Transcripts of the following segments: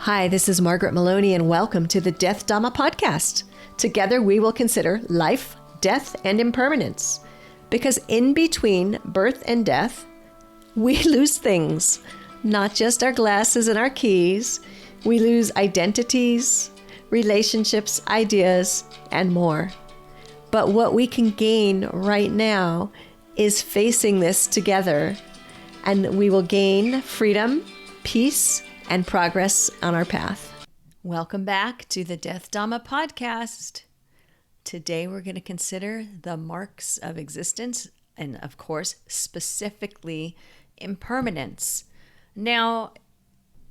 Hi, this is Margaret Meloni, and welcome to the Death Dhamma Podcast. Together we will consider life, death, and impermanence. Because in between birth and death, we lose things. Not just our glasses and our keys. We lose identities, relationships, ideas, and more. But what we can gain right now is facing this together, and we will gain freedom, peace, and progress on our path. Welcome back to the Death Dhamma Podcast. Today we're going to consider the marks of existence and, of course, specifically impermanence. Now,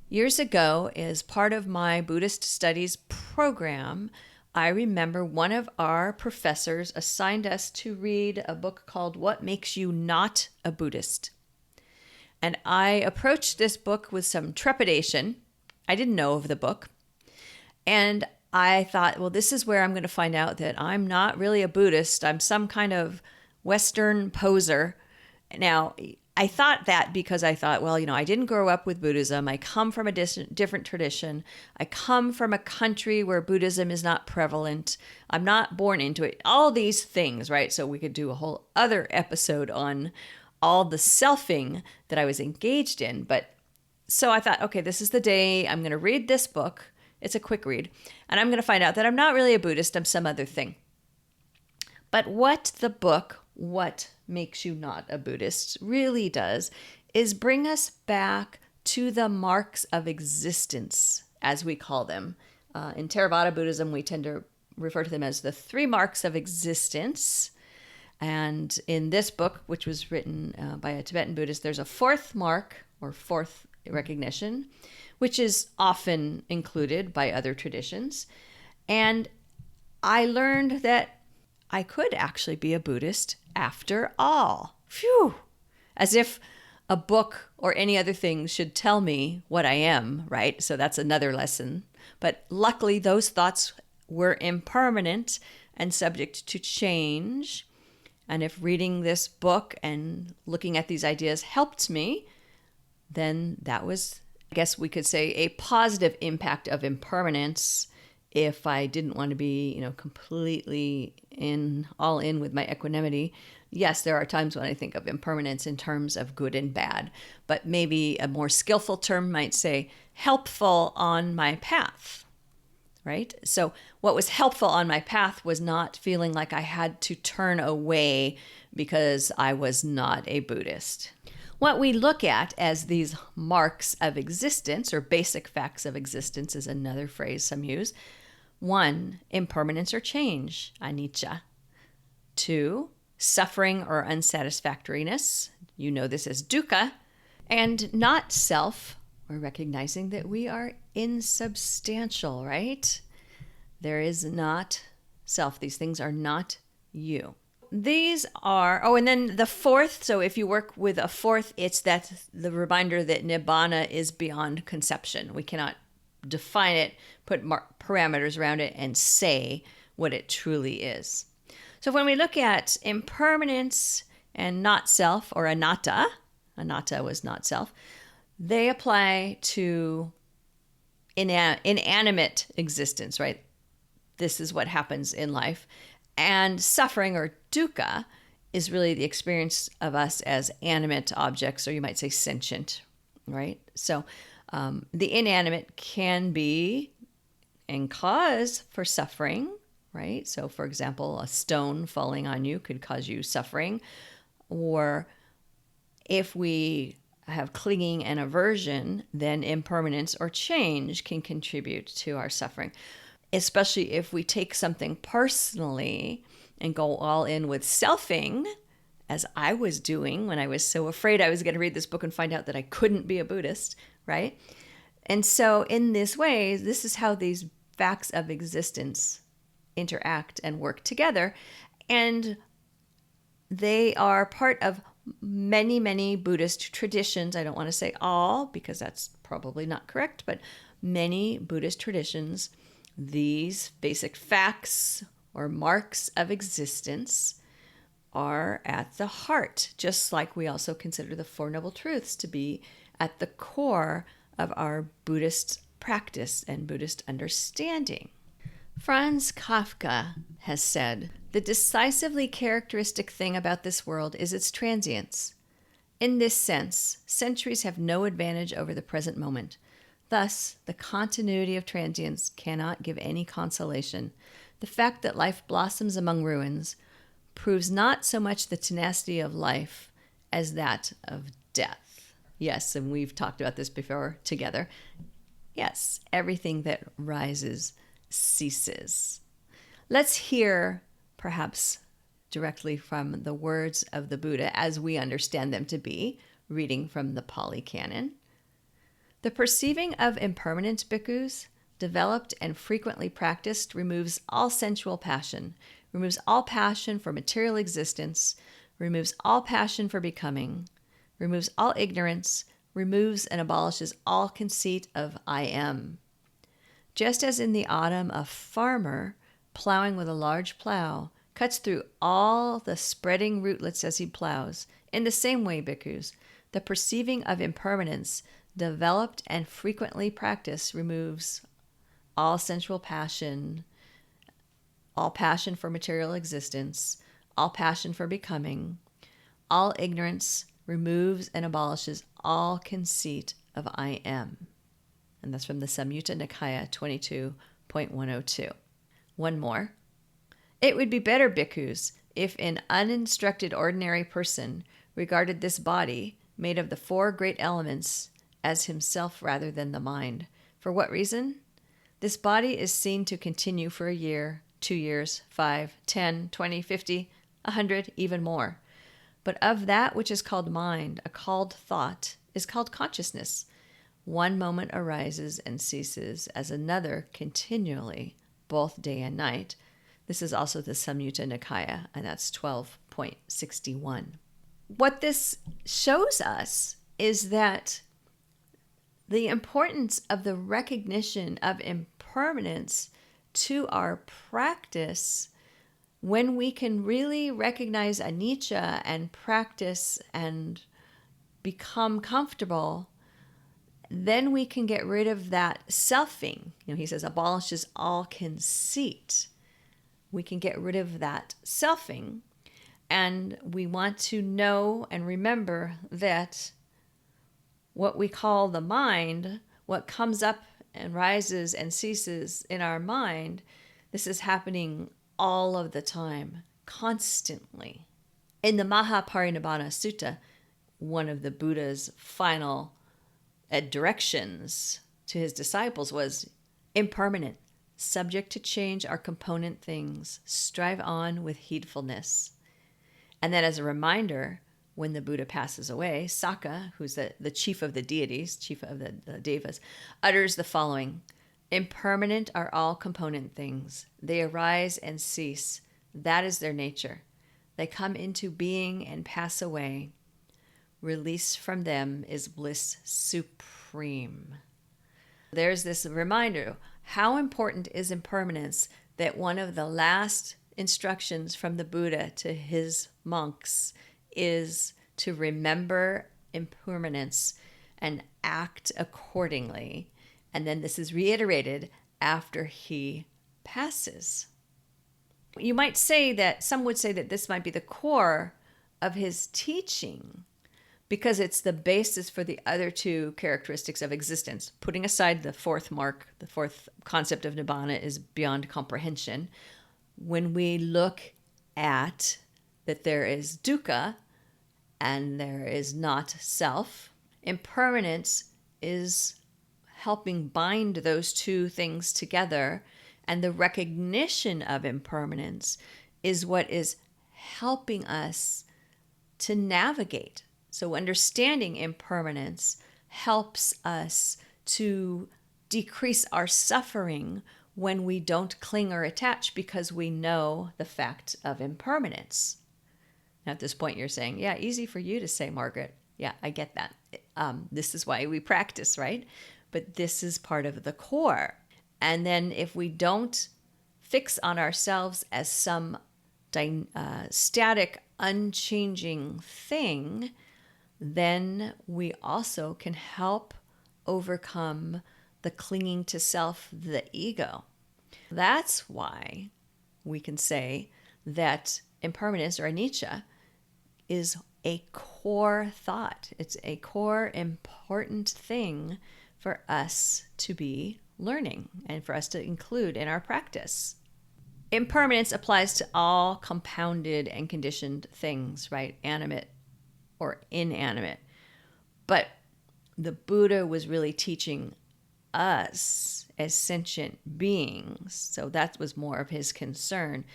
years ago, as part of my Buddhist studies program, I remember one of our professors assigned us to read a book called What Makes You Not a Buddhist? And I approached this book with some trepidation. I didn't know of the book. And I thought, well, this is where I'm going to find out that I'm not really a Buddhist. I'm some kind of Western poser. Now, I thought that because I thought, well, I didn't grow up with Buddhism. I come from a different tradition. I come from a country where Buddhism is not prevalent. I'm not born into it. All these things, right? So we could do a whole other episode on all the selfing that I was engaged in. But so I thought, okay, this is the day I'm going to read this book. It's a quick read. And I'm going to find out that I'm not really a Buddhist. I'm some other thing. But what the book, What Makes You Not a Buddhist, really does is bring us back to the marks of existence, as we call them. In Theravada Buddhism, we tend to refer to them as the 3 marks of existence. And in this book, which was written by a Tibetan Buddhist, there's a 4th mark or 4th recognition, which is often included by other traditions. And I learned that I could actually be a Buddhist after all. Phew! As if a book or any other thing should tell me what I am, right? So that's another lesson. But luckily, those thoughts were impermanent and subject to change. And if reading this book and looking at these ideas helped me, then that was, I guess we could say, a positive impact of impermanence. If I didn't want to be, completely all in with my equanimity. Yes, there are times when I think of impermanence in terms of good and bad, but maybe a more skillful term might say helpful on my path. Right? So what was helpful on my path was not feeling like I had to turn away because I was not a Buddhist. What we look at as these marks of existence, or basic facts of existence is another phrase some use. 1, impermanence or change, anicca. 2, suffering or unsatisfactoriness. You know this as dukkha. And not self. We're recognizing that we are insubstantial, right? There is not self. These things are not you. These are, and then the 4th, so if you work with a 4th, it's that the reminder that nibbana is beyond conception. We cannot define it, put parameters around it, and say what it truly is. So when we look at impermanence and not self, or anattaa was not self, they apply to inanimate existence, right? This is what happens in life. And suffering, or dukkha, is really the experience of us as animate objects, or you might say sentient, right? So the inanimate can be and cause for suffering, right? So for example, a stone falling on you could cause you suffering. Or if we have clinging and aversion, then impermanence or change can contribute to our suffering. Especially if we take something personally and go all in with selfing, as I was doing when I was so afraid I was going to read this book and find out that I couldn't be a Buddhist, right? And so in this way, this is how these facts of existence interact and work together. And they are part of many, many Buddhist traditions. I don't want to say all, because that's probably not correct, but many Buddhist traditions, these basic facts or marks of existence are at the heart, just like we also consider the Four Noble Truths to be at the core of our Buddhist practice and Buddhist understanding. Franz Kafka has said, "The decisively characteristic thing about this world is its transience. In this sense, centuries have no advantage over the present moment. Thus, the continuity of transience cannot give any consolation. The fact that life blossoms among ruins proves not so much the tenacity of life as that of death." Yes, and we've talked about this before together. Yes, everything that rises ceases. Let's hear, perhaps directly from the words of the Buddha as we understand them to be, reading from the Pali Canon. "The perceiving of impermanence, bhikkhus, developed and frequently practiced, removes all sensual passion, removes all passion for material existence, removes all passion for becoming, removes all ignorance, removes and abolishes all conceit of I am. Just as in the autumn a farmer, plowing with a large plow, cuts through all the spreading rootlets as he plows, in the same way, bhikkhus, the perceiving of impermanence, developed and frequently practiced, removes all sensual passion, all passion for material existence, all passion for becoming, all ignorance, removes and abolishes all conceit of I am." And that's from the Samyutta Nikaya 22.102. One more. "It would be better, bhikkhus, if an uninstructed ordinary person regarded this body, made of the four great elements, as himself rather than the mind. For what reason? This body is seen to continue for a year, 2 years, 5, 10, 20, 50, 100, even more. But of that which is called mind, a called thought, is called consciousness. One moment arises and ceases, as another continually, both day and night." This is also the Samyutta Nikaya, and that's 12.61. What this shows us is that the importance of the recognition of impermanence to our practice, when we can really recognize anicca and practice and become comfortable, then we can get rid of that selfing. He says, abolishes all conceit. We can get rid of that selfing. And we want to know and remember that what we call the mind, what comes up and rises and ceases in our mind, this is happening all of the time, constantly. In the Mahaparinibbana Sutta, one of the Buddha's final directions to his disciples was impermanent, subject to change are component things, strive on with heedfulness. And then as a reminder, when the Buddha passes away, Sakka, who's the chief of the deities, chief of the devas, utters the following: "Impermanent are all component things. They arise and cease. That is their nature. They come into being and pass away. Release from them is bliss supreme." There's this reminder, how important is impermanence, that one of the last instructions from the Buddha to his monks is to remember impermanence and act accordingly. And then this is reiterated after he passes. You might say that, some would say that this might be the core of his teaching, because it's the basis for the other two characteristics of existence. Putting aside the fourth mark, the fourth concept of nibbana is beyond comprehension. When we look at that there is dukkha and there is not self, impermanence is helping bind those two things together, and the recognition of impermanence is what is helping us to navigate. So understanding impermanence helps us to decrease our suffering when we don't cling or attach, because we know the fact of impermanence. Now at this point you're saying, yeah, easy for you to say, Margaret. Yeah, I get that. This is why we practice, right? But this is part of the core. And then if we don't fix on ourselves as some static, unchanging thing, then we also can help overcome the clinging to self, the ego. That's why we can say that impermanence or anicca is a core thought. It's a core important thing for us to be learning and for us to include in our practice. Impermanence applies to all compounded and conditioned things, right? Animate or inanimate. But the Buddha was really teaching us as sentient beings, so that was more of his concern,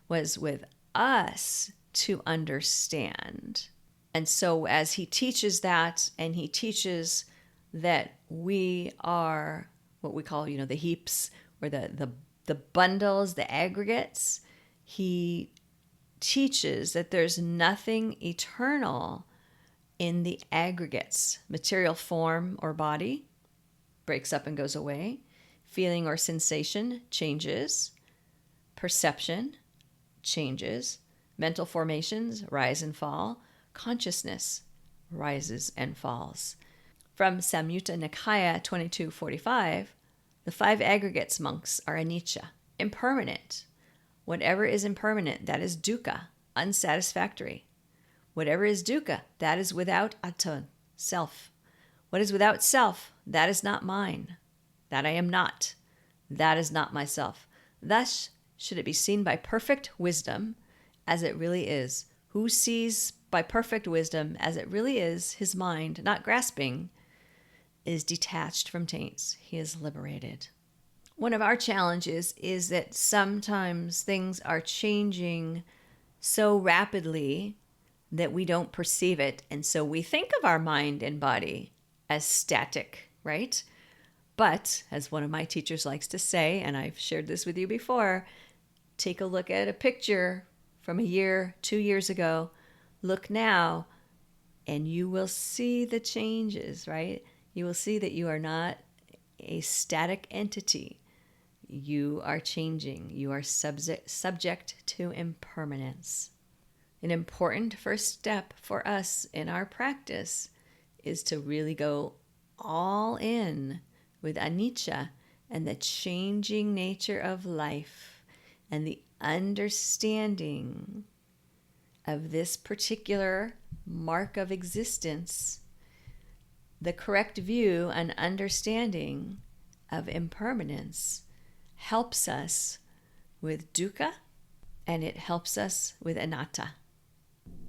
was with us to understand. And so as he teaches that, and he teaches that we are what we call, the heaps or the bundles, the aggregates, he teaches that there's nothing eternal in the aggregates. Material form or body breaks up and goes away. Feeling or sensation changes. Perception changes. Mental formations rise and fall. Consciousness rises and falls. From Samyutta Nikaya 2245, the 5 aggregates, monks, are anicca, impermanent. Whatever is impermanent, that is dukkha, unsatisfactory. Whatever is dukkha, that is without anattaa, self. What is without self, that is not mine. That I am not. That is not myself. Thus should it be seen by perfect wisdom as it really is. Who sees by perfect wisdom as it really is, his mind, not grasping, is detached from taints. He is liberated. One of our challenges is that sometimes things are changing so rapidly that we don't perceive it. And so we think of our mind and body as static, right? But as one of my teachers likes to say, and I've shared this with you before, take a look at a picture from a year, 2 years ago, look now, and you will see the changes, right? You will see that you are not a static entity. You are changing. You are subject to impermanence. An important first step for us in our practice is to really go all in with anicca and the changing nature of life and the understanding of this particular mark of existence. The correct view and understanding of impermanence helps us with dukkha, and it helps us with anattaa.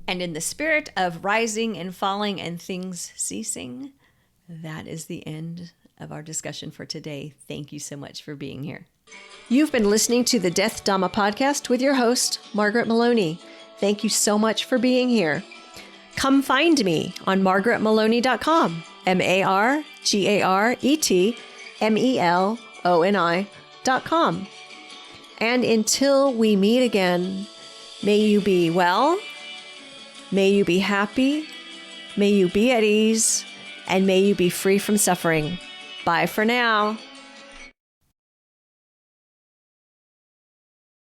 And in the spirit of rising and falling and things ceasing, that is the end of our discussion for today. Thank you so much for being here. You've been listening to the Death Dhamma Podcast with your host, Margaret Meloni. Thank you so much for being here. Come find me on margaretmeloni.com, margaretmeloni.com. And until we meet again, may you be well, may you be happy, may you be at ease, and may you be free from suffering. Bye for now.